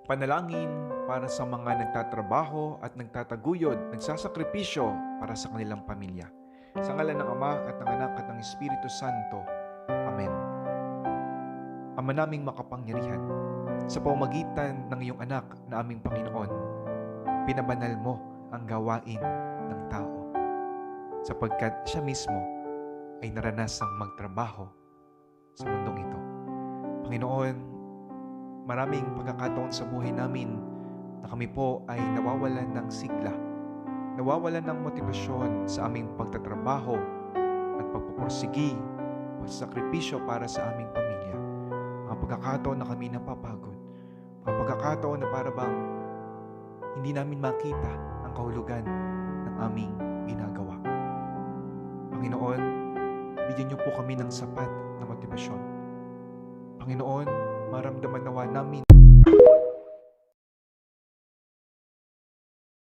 Panalangin para sa mga nagtatrabaho at nagtataguyod, nagsasakripisyo para sa kanilang pamilya. Sa ngalan ng Ama at ng Anak at ng Espiritu Santo. Amen. Ama naming makapangyarihan, sa pamamagitan ng iyong anak na aming Panginoon, pinabanal mo ang gawain ng tao, sapagkat siya mismo ay naranasang magtrabaho sa mundong ito. Panginoon, maraming pagkakataon sa buhay namin na kami po ay nawawalan ng sigla, nawawalan ng motibasyon sa aming pagtatrabaho at pagpupursigi, pagsakripisyo para sa aming pamilya. Mga pagkakataon na kami napapagod, mga pagkakataon na para bang hindi namin makita ang kahulugan ng aming ginagawa. Panginoon, bigyan niyo po kami ng sapat na motibasyon. Panginoon, maramdaman nawa namin